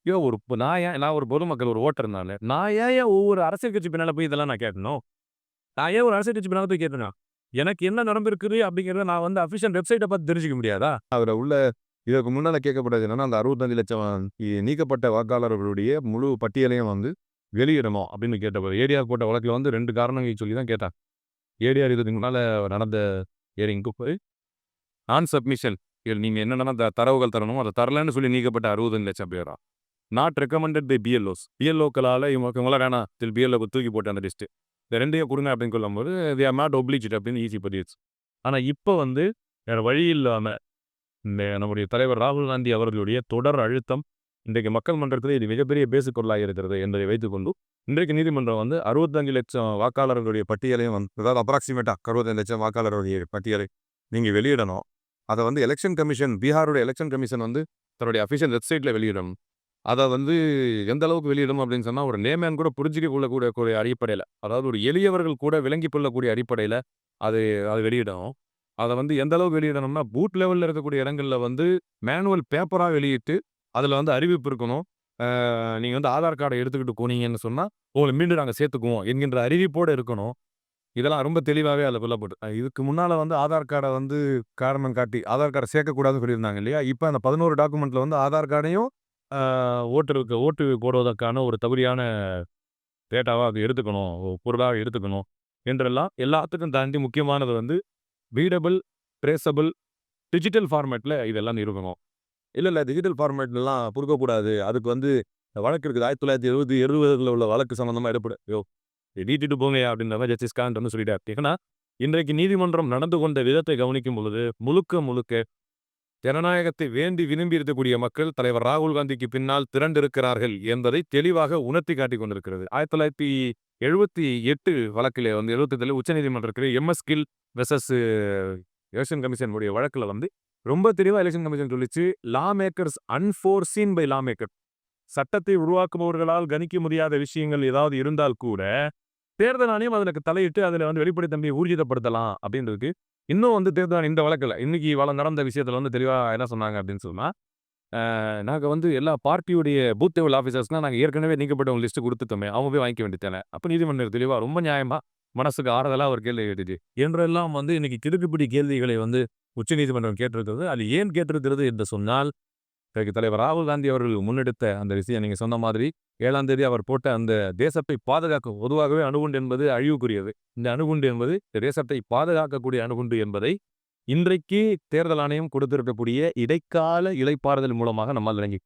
நான் ஒரு பொதுமக்கள் ஒரு ஓட்டர் நானு. நான் ஏன் ஒவ்வொரு அரசியல் கட்சி பின்னால போய் இதெல்லாம் நான் கேட்கணும்? நான் ஏன் ஒரு அரசியல் கட்சி பின்னால போய் கேட்கணும்? எனக்கு என்ன நடந்திருக்குது அப்படிங்கிறத நான் வந்து அஃபிஷியல் வெப்சைட்ட பார்த்து தெரிஞ்சுக்க முடியாதா? அதுல உள்ள இதற்கு முன்னால கேட்கப்பட்டது என்னன்னா, அந்த 65,00,000 நீக்கப்பட்ட வாக்காளர்களுடைய முழு பட்டியலையும் வந்து வெளியிடணும் அப்படின்னு கேட்டபோது, ஏடிஆர் போட்ட வழக்குல வந்து 2 காரணங்கள் சொல்லி தான் கேட்டாங்க. ஏடிஆர் இதுக்கு முன்னால நடந்த ஹியரிங்க்கு போய் நான் சப்மிஷன் நீங்க என்னென்ன தரவுகள் தரணுமோ, அத தரலன்னு சொல்லி நீக்கப்பட்ட 65,00,000 பேரா? Not recommended by BLOs. பிஎல்ஓக்களால இவங்கலாம் வேணாம். பிஎல்ஓக்கு தூக்கி போட்டு அந்த லிஸ்ட். இந்த 2யும் குடுங்க அப்படின்னு சொல்லும்போது, தே ஆர் நாட் ஒப்ளிஜ்ட் அப்படின்னு ஈஸி பண்ணிருச்சு. ஆனா இப்ப வந்து வேற வழி இல்லாம இந்த நம்முடைய தலைவர் ராகுல் காந்தி அவர்களுடைய தொடர் அழுத்தம், இன்றைக்கு மக்கள் மன்றத்திலே இது மிகப்பெரிய பேசுபொருளாக இருக்கிறது என்பதை வைத்துக்கொண்டு, இன்றைக்கு நீதிமன்றம் வந்து 65,00,000 வாக்காளர்களுடைய பட்டியலையும் அதாவது அப்ராக்ஸிமேட்டா 65,00,000 வாக்காளர்களுடைய பட்டியலை நீங்க வெளியிடணும். அத வந்து எலக்ஷன் கமிஷன் பீகாருடைய எலக்ஷன் கமிஷன் வந்து தன்னுடைய அஃபிஷியல் வெப்சைட்ல வெளியிடணும். அத வந்து எந்த அளவுக்கு வெளியிடணும் அப்படின்னு சொன்னா, ஒரு லேமேன் கூட புரிஞ்சுக்க கூடிய அடிப்படையில, அதாவது ஒரு எளியவர்கள் கூட விளங்கிக் கொள்ளக்கூடிய அடிப்படையில அது அது வெளியிடணும். அத வந்து எந்த அளவுக்கு வெளியிடணும்னா, பூத் லெவல்ல இருக்கக்கூடிய இடங்கள்ல வந்து மேனுவல் பேப்பரா வெளியிட்டு, அதுல வந்து அறிவிப்பு இருக்கணும். நீங்க வந்து ஆதார் கார்ட எடுத்துக்கிட்டு போனீங்கன்னு சொன்னா, உங்கள மீண்டும் நாங்க சேர்த்துக்குவோம் என்கின்ற அறிவிப்போட இருக்கணும். இதெல்லாம் ரொம்ப தெளிவாவே அதுல சொல்லப்பட்டு இதுக்கு முன்னால வந்து ஆதார் கார்ட வந்து காரணம் காட்டி, ஆதார் கார்ட சேர்க்கக்கூடாதுன்னு சொல்லியிருந்தாங்க இல்லையா? இப்ப அந்த 11 டாக்குமெண்ட்ல வந்து ஆதார் கார்டையும் ஆ ஓட்டு போடுவதற்கான ஒரு தகுதியான டேட்டாவா அது எடுத்துக்கணும். பொருளா எடுத்துக்கணும் என்றெல்லாம் எல்லாத்துக்கும் தாண்டி முக்கியமானது வந்து ரீடபிள், ட்ரேசபிள், டிஜிட்டல் ஃபார்மேட்ல இதெல்லாம் நிறுவணும். இல்ல டிஜிட்டல் ஃபார்மேட்லலாம் குடுக்கக்கூடாது. அதுக்கு வந்து வழக்கு இருக்குது. 1970ல உள்ள வழக்கு சம்மந்தமா நீட்டிட்டு போங்கயா அப்படின்ற மாரி ஜஸ்டிஸ் கான்ட் வந்து சொல்லிட்டாரு. ஏன்னா, இன்றைக்கு நீதிமன்றம் நடந்து கொண்ட விதத்தை கவனிக்கும் பொழுது, முழுக்க முழுக்க ஜனநாயகத்தை வேண்டி விரும்பி இருக்கக்கூடிய மக்கள் தலைவர் ராகுல் காந்திக்கு பின்னால் திரண்டிருக்கிறார்கள் என்பதை தெளிவாக உணர்த்தி காட்டிக் கொண்டிருக்கிறது. 1978 வழக்கிலே வந்து 78ல உச்சநீதிமன்றத்திலே M S. Gill versus election commission உடைய வழக்குல வந்து ரொம்ப தெளிவா எலக்ஷன் கமிஷன் சொல்லிச்சு, law makers unforeseen by law maker. சட்டத்தை உருவாக்குபவர்களால் கணிக்க முடியாத விஷயங்கள் ஏதாவது இருந்தால் கூட, தேர்தல் ஆணையம் அதுல தலையிட்டு அதுல வந்து வெளிப்படைத்தன்மையை ஊர்ஜிதப்படுத்தலாம் அப்படின்றதுக்கு, இன்னும் வந்து தேர்தல் ஆணையம் இந்த வழக்குல இன்னைக்கு நடந்த விஷயத்துல வந்து தெளிவா என்ன சொன்னாங்க அப்படின்னு சொன்னா, நாங்க வந்து எல்லா பார்ட்டியுடைய பூத் லெவல் ஆஃபீசர்ஸ்லாம் நாங்க ஏற்கனவே நீக்கப்பட்டவங்க லிஸ்ட் குடுத்துட்டோமே, அவங்க போய் வாங்கிக்க வேண்டியது தானே. அப்ப நீதிமன்றம் தெளிவா ரொம்ப நியாயமா, மனசுக்கு ஆறுதலா ஒரு கேள்வி கேட்டுச்சு. என்றெல்லாம் வந்து இன்னைக்கு கிடுக்குப்பிடி கேள்விகளை வந்து உச்சநீதிமன்றம் கேட்டிருக்கிறது. அது ஏன் கேட்டிருக்கிறது என்று சொன்னால், இன்றைக்கு தலைவர் ராகுல் காந்தி அவர்கள் முன்னெடுத்த அந்த விஷயம் நீங்க சொன்ன மாதிரி 7ஆம் தேதி அவர் போட்ட அந்த தேசத்தை பாதுகாக்கும் பொதுவாகவே அணுகுண்டு என்பது அழிவுக்குரியது. இந்த அணுகுண்டு என்பது தேசத்தை பாதுகாக்கக்கூடிய அணுகுண்டு என்பதை இன்றைக்கு தேர்தல் ஆணையம் கொடுத்திருக்கக்கூடிய இடைக்கால இளைப்பாறுதல் மூலமாக நம்மால் விளங்கி